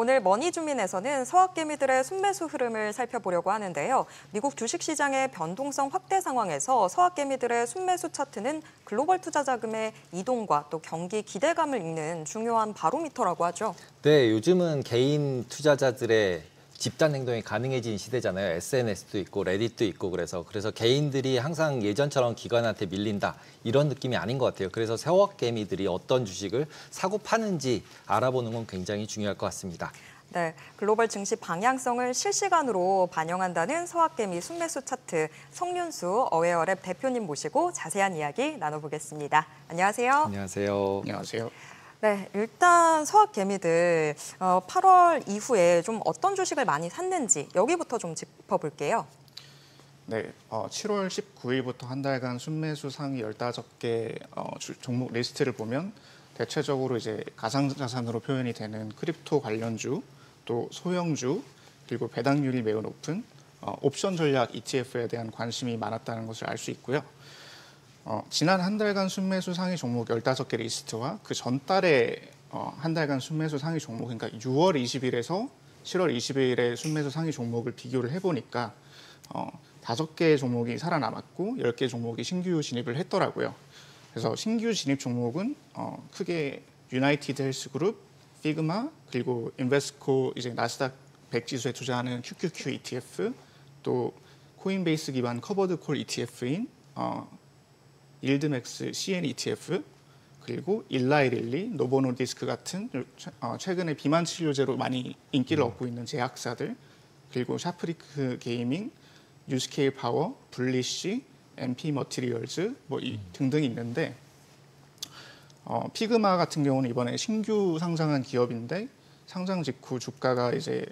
오늘 머니주민에서는 서학개미들의 순매수 흐름을 살펴보려고 하는데요. 미국 주식시장의 변동성 확대 상황에서 서학개미들의 순매수 차트는 글로벌 투자 자금의 이동과 또 경기 기대감을 읽는 중요한 바로미터라고 하죠. 네, 요즘은 개인 투자자들의 집단 행동이 가능해진 시대잖아요. SNS도 있고 레딧도 있고 그래서 개인들이 항상 예전처럼 기관한테 밀린다 이런 느낌이 아닌 것 같아요. 그래서 서학개미들이 어떤 주식을 사고 파는지 알아보는 건 굉장히 중요할 것 같습니다. 네, 글로벌 증시 방향성을 실시간으로 반영한다는 서학개미 순매수 차트, 성윤수 어웨어랩 대표님 모시고 자세한 이야기 나눠보겠습니다. 안녕하세요. 안녕하세요. 안녕하세요. 네, 일단 서학개미들 8월 이후에 좀 어떤 주식을 많이 샀는지 여기부터 좀 짚어볼게요. 네, 7월 19일부터 한 달간 순매수 상위 15개 종목 리스트를 보면 대체적으로 이제 가상자산으로 표현이 되는 크립토 관련주, 또 소형주, 그리고 배당률이 매우 높은 옵션 전략 ETF에 대한 관심이 많았다는 것을 알 수 있고요. 지난 한 달간 순매수 상위 종목 15개 리스트와 그 전달에 한 달간 순매수 상위 종목, 그러니까 6월 20일에서 7월 20일의 순매수 상위 종목을 비교를 해보니까 5개의 종목이 살아남았고 10개 종목이 신규 진입을 했더라고요. 그래서 신규 진입 종목은 크게 유나이티드 헬스그룹, 피그마, 그리고 인베스코 이제 나스닥 100 지수에 투자하는 QQQ ETF, 또 코인베이스 기반 커버드 콜 ETF인 일드맥스 CN ETF, 그리고 일라이릴리, 노보노디스크 같은 최근에 비만 치료제로 많이 인기를 얻고 있는 제약사들, 그리고 샤프리크 게이밍, 뉴스케일 파워, 블리쉬, MP 머티리얼즈 등등 있는데 피그마 같은 경우는 이번에 신규 상장한 기업인데 상장 직후 주가가 이제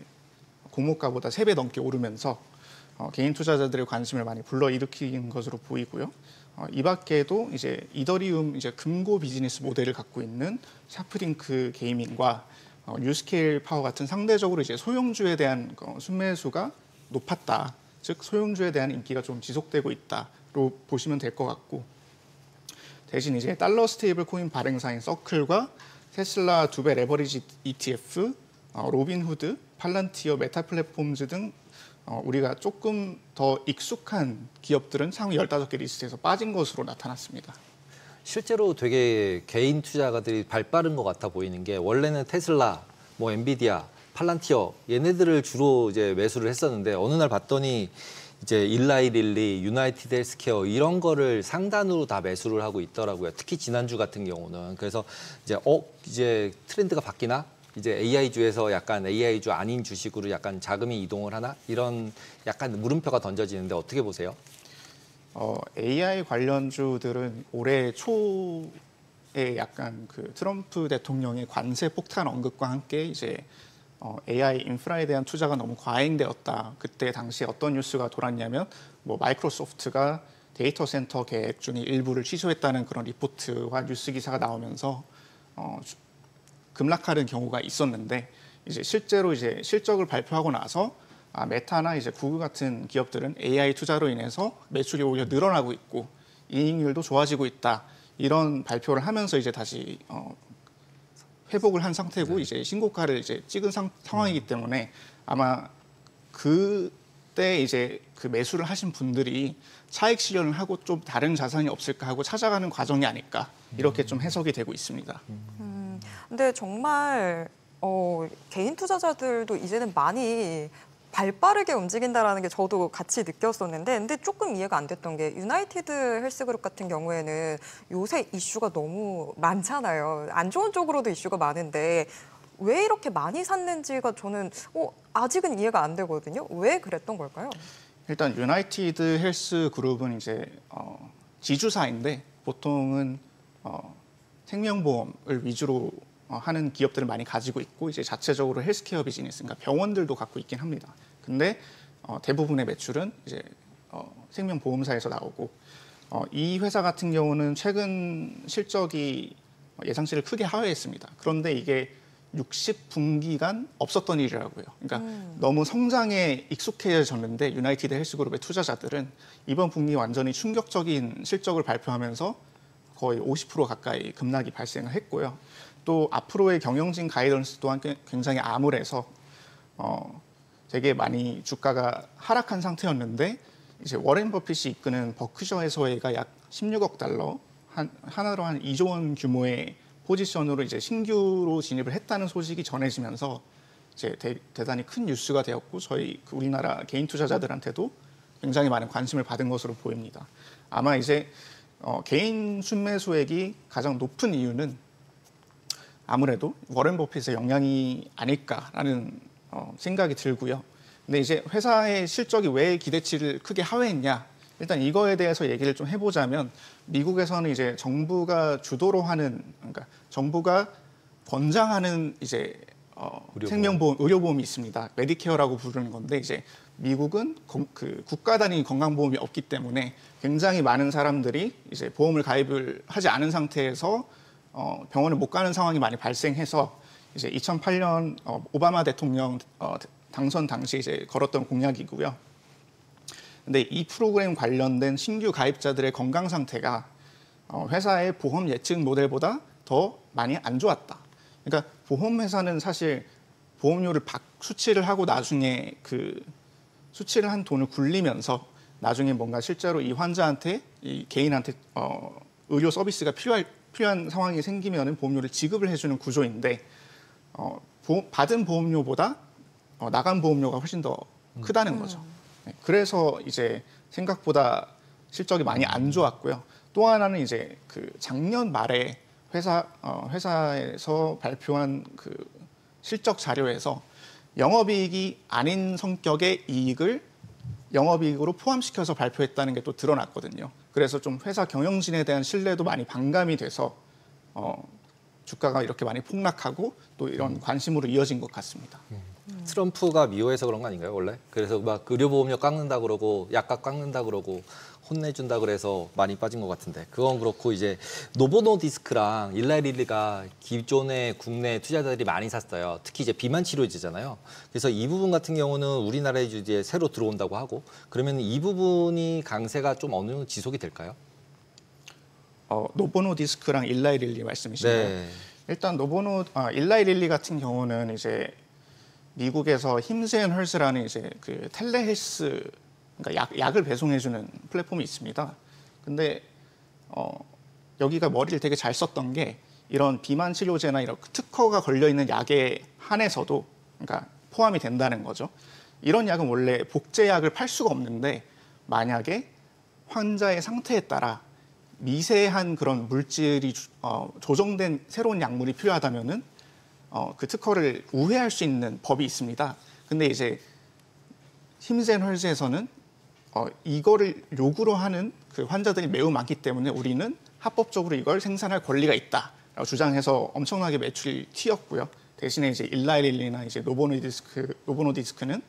공모가보다 3배 넘게 오르면서 개인 투자자들의 관심을 많이 불러일으킨 것으로 보이고요. 이 밖에도 이제 이더리움 이제 금고 비즈니스 모델을 갖고 있는 샤프링크 게이밍과 뉴스케일 파워 같은 상대적으로 이제 소형주에 대한 순매수가 높았다. 즉 소형주에 대한 인기가 좀 지속되고 있다로 보시면 될 것 같고, 대신 이제 달러 스테이블 코인 발행사인 서클과 테슬라 2배 레버리지 ETF, 로빈후드, 팔란티어, 메타플랫폼즈 등 우리가 조금 더 익숙한 기업들은 상위 15개 리스트에서 빠진 것으로 나타났습니다. 실제로 되게 개인 투자가들이 발빠른 것 같아 보이는 게 원래는 테슬라, 엔비디아, 팔란티어 얘네들을 주로 이제 매수를 했었는데 어느 날 봤더니 이제 일라이릴리, 유나이티드 헬스케어 이런 거를 상단으로 다 매수를 하고 있더라고요. 특히 지난주 같은 경우는. 그래서 이제 트렌드가 바뀌나? 이제 AI주에서 약간 AI주 아닌 주식으로 약간 자금이 이동을 하나? 이런 약간 물음표가 던져지는데 어떻게 보세요? AI 관련주들은 올해 초에 약간 그 트럼프 대통령의 관세 폭탄 언급과 함께 이제 AI 인프라에 대한 투자가 너무 과잉되었다. 그때 당시에 어떤 뉴스가 돌았냐면 마이크로소프트가 데이터 센터 계획 중에 일부를 취소했다는 그런 리포트와 뉴스 기사가 나오면서 급락하는 경우가 있었는데, 이제 실제로 이제 실적을 발표하고 나서 메타나 이제 구글 같은 기업들은 AI 투자로 인해서 매출이 오히려 늘어나고 있고 이익률도 좋아지고 있다, 이런 발표를 하면서 이제 다시 회복을 한 상태고 이제 신고가를 이제 찍은 상황이기 때문에 아마 그때 이제 그 매수를 하신 분들이 차익 실현을 하고 좀 다른 자산이 없을까 하고 찾아가는 과정이 아닐까, 이렇게 좀 해석이 되고 있습니다. 근데 정말 개인 투자자들도 이제는 많이 발빠르게 움직인다라는 게 저도 같이 느꼈었는데, 근데 조금 이해가 안 됐던 게 유나이티드 헬스그룹 같은 경우에는 요새 이슈가 너무 많잖아요. 안 좋은 쪽으로도 이슈가 많은데 왜 이렇게 많이 샀는지가 저는 아직은 이해가 안 되거든요. 왜 그랬던 걸까요? 일단 유나이티드 헬스그룹은 이제 지주사인데 보통은 생명보험을 위주로 하는 기업들을 많이 가지고 있고 이제 자체적으로 헬스케어 비즈니스, 그러니까 병원들도 갖고 있긴 합니다. 근데 대부분의 매출은 이제 생명보험사에서 나오고 이 회사 같은 경우는 최근 실적이 예상치를 크게 하회했습니다. 그런데 이게 60분기간 없었던 일이라고요. 그러니까 너무 성장에 익숙해졌는데 유나이티드 헬스그룹의 투자자들은 이번 분기 완전히 충격적인 실적을 발표하면서 거의 50% 가까이 급락이 발생을 했고요. 또 앞으로의 경영진 가이던스 또한 굉장히 암울해서 되게 많이 주가가 하락한 상태였는데 이제 워렌 버핏이 이끄는 버크셔 해서웨이가 약 16억 달러, 하나로 한 2조 원 규모의 포지션으로 이제 신규로 진입을 했다는 소식이 전해지면서 이제 대단히 큰 뉴스가 되었고 저희 우리나라 개인 투자자들한테도 굉장히 많은 관심을 받은 것으로 보입니다. 아마 이제 개인 순매수액이 가장 높은 이유는 아무래도 워렌 버핏의 영향이 아닐까라는 생각이 들고요. 근데 이제 회사의 실적이 왜 기대치를 크게 하회했냐? 일단 이거에 대해서 얘기를 좀 해보자면 미국에서는 이제 정부가 주도로 하는, 그러니까 정부가 권장하는 이제 생명보험, 의료보험이 있습니다. 메디케어라고 부르는 건데 이제 미국은 그 국가 단위 건강보험이 없기 때문에 굉장히 많은 사람들이 이제 보험을 가입을 하지 않은 상태에서 병원을 못 가는 상황이 많이 발생해서 이제 2008년 오바마 대통령 당선 당시 이제 걸었던 공약이고요. 근데 이 프로그램 관련된 신규 가입자들의 건강 상태가 회사의 보험 예측 모델보다 더 많이 안 좋았다. 그러니까 보험회사는 사실 보험료를 수치를 하고 나중에 그 수치를 한 돈을 굴리면서 나중에 뭔가 실제로 이 환자한테, 이 개인한테 의료 서비스가 필요한 상황이 생기면은 보험료를 지급을 해주는 구조인데 받은 보험료보다 나간 보험료가 훨씬 더 크다는 거죠. 네, 그래서 이제 생각보다 실적이 많이 안 좋았고요. 또 하나는 이제 그 작년 말에 회사에서 발표한 그 실적 자료에서 영업이익이 아닌 성격의 이익을 영업이익으로 포함시켜서 발표했다는 게 또 드러났거든요. 그래서 좀 회사 경영진에 대한 신뢰도 많이 반감이 돼서 주가가 이렇게 많이 폭락하고 또 이런 관심으로 이어진 것 같습니다. 트럼프가 미워해서 그런 거 아닌가요, 원래? 그래서 막 의료보험료 깎는다 그러고 약값 깎는다 그러고 혼내준다 그래서 많이 빠진 것 같은데 그건 그렇고 이제 노보노디스크랑 일라이릴리가 기존의 국내 투자자들이 많이 샀어요. 특히 이제 비만 치료제잖아요. 그래서 이 부분 같은 경우는 우리나라에 이제 새로 들어온다고 하고 그러면 이 부분이 강세가 좀 어느 정도 지속이 될까요? 노보노디스크랑 일라이릴리 말씀이신가요? 네. 일단 일라이릴리 같은 경우는 이제 미국에서 힘스앤헐스라는 이제 그 텔레헬스, 그러니까 약을 배송해주는 플랫폼이 있습니다. 근데 여기가 머리를 되게 잘 썼던 게 이런 비만 치료제나 이런 특허가 걸려 있는 약에 한해서도 그러니까 포함이 된다는 거죠. 이런 약은 원래 복제약을 팔 수가 없는데 만약에 환자의 상태에 따라 미세한 그런 물질이 조정된 새로운 약물이 필요하다면은 그 특허를 우회할 수 있는 법이 있습니다. 근데 이제 힘스앤헐스에서는 이거를 요구로 하는 그 환자들이 매우 많기 때문에 우리는 합법적으로 이걸 생산할 권리가 있다라고 주장해서 엄청나게 매출이 튀었고요. 대신에 이제 일라이릴리나 이제 노보노디스크는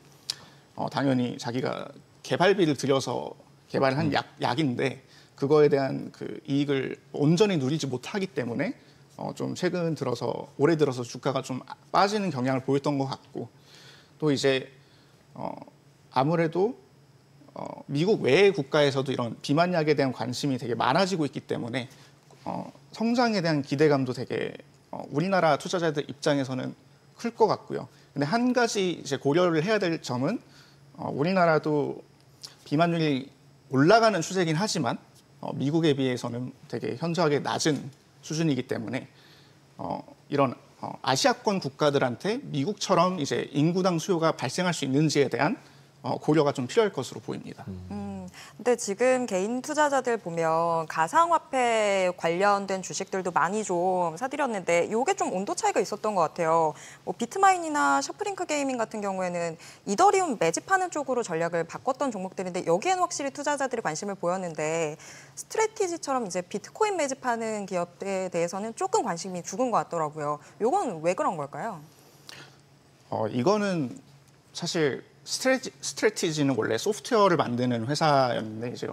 당연히 자기가 개발비를 들여서 개발한 약인데 그거에 대한 그 이익을 온전히 누리지 못하기 때문에 좀 최근 들어서 올해 들어서 주가가 좀 빠지는 경향을 보였던 것 같고 또 이제 아무래도 미국 외의 국가에서도 이런 비만약에 대한 관심이 되게 많아지고 있기 때문에 성장에 대한 기대감도 되게 우리나라 투자자들 입장에서는 클 것 같고요. 근데 한 가지 이제 고려를 해야 될 점은 우리나라도 비만율이 올라가는 추세이긴 하지만 미국에 비해서는 되게 현저하게 낮은 수준이기 때문에 이런 아시아권 국가들한테 미국처럼 이제 인구당 수요가 발생할 수 있는지에 대한 고려가 좀 필요할 것으로 보입니다. 근데 지금 개인 투자자들 보면 가상화폐 관련된 주식들도 많이 좀 사들였는데 이게 좀 온도 차이가 있었던 것 같아요. 뭐 비트마인이나 셔프링크 게이밍 같은 경우에는 이더리움 매집하는 쪽으로 전략을 바꿨던 종목들인데 여기에는 확실히 투자자들이 관심을 보였는데 스트래티지처럼 이제 비트코인 매집하는 기업에 대해서는 조금 관심이 죽은 것 같더라고요. 이건 왜 그런 걸까요? 이거는 사실 스트래티지는 원래 소프트웨어를 만드는 회사였는데 이제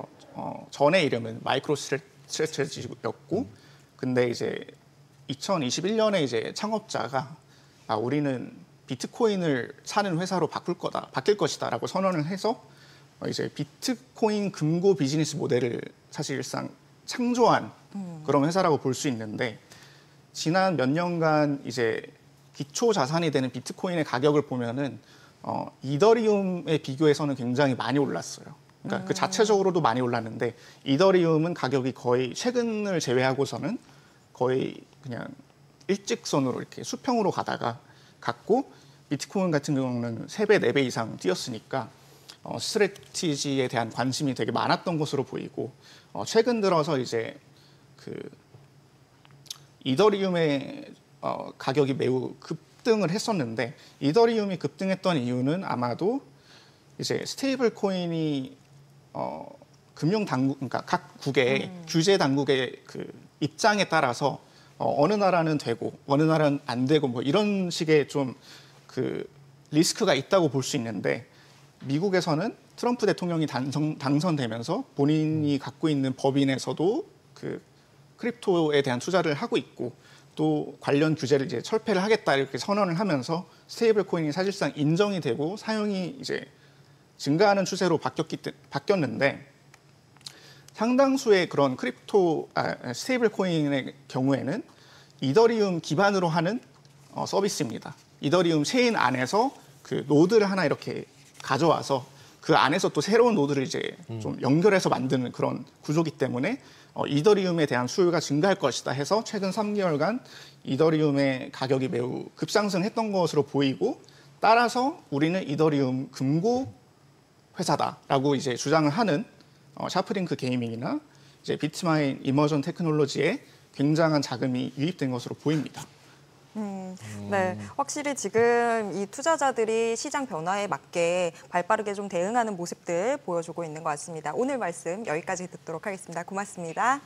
전의 이름은 마이크로 스트래티지였고 근데 이제 2021년에 이제 창업자가 우리는 비트코인을 사는 회사로 바뀔 것이다라고 선언을 해서 이제 비트코인 금고 비즈니스 모델을 사실상 창조한 그런 회사라고 볼 수 있는데 지난 몇 년간 이제 기초 자산이 되는 비트코인의 가격을 보면은 이더리움에 비교해서는 굉장히 많이 올랐어요. 그러니까 그 자체적으로도 많이 올랐는데 이더리움은 가격이 거의 최근을 제외하고서는 거의 그냥 일직선으로 이렇게 수평으로 갔고 비트코인 같은 경우는 3배, 4배 이상 뛰었으니까 스트래티지에 대한 관심이 되게 많았던 것으로 보이고 최근 들어서 이제 그 이더리움의 가격이 매우 급등을 했었는데 이더리움이 급등했던 이유는 아마도 이제 스테이블 코인이 금융 당국, 그러니까 각 국의 규제 당국의 그 입장에 따라서 어느 나라는 되고 어느 나라는 안 되고 뭐 이런 식의 좀 그 리스크가 있다고 볼 수 있는데 미국에서는 트럼프 대통령이 당선되면서 본인이 갖고 있는 법인에서도 그 크립토에 대한 투자를 하고 있고 또 관련 규제를 이제 철폐를 하겠다 이렇게 선언을 하면서 스테이블 코인이 사실상 인정이 되고 사용이 이제 증가하는 추세로 바뀌었는데 상당수의 그런 스테이블 코인의 경우에는 이더리움 기반으로 하는 서비스입니다. 이더리움 체인 안에서 그 노드를 하나 이렇게 가져와서 그 안에서 또 새로운 노드를 이제 좀 연결해서 만드는 그런 구조기 때문에 이더리움에 대한 수요가 증가할 것이다 해서 최근 3개월간 이더리움의 가격이 매우 급상승했던 것으로 보이고 따라서 우리는 이더리움 금고 회사다라고 이제 주장을 하는 샤프링크 게이밍이나 이제 비트마인 이머전 테크놀로지에 굉장한 자금이 유입된 것으로 보입니다. 네, 확실히 지금 이 투자자들이 시장 변화에 맞게 발빠르게 좀 대응하는 모습들 보여주고 있는 것 같습니다. 오늘 말씀 여기까지 듣도록 하겠습니다. 고맙습니다.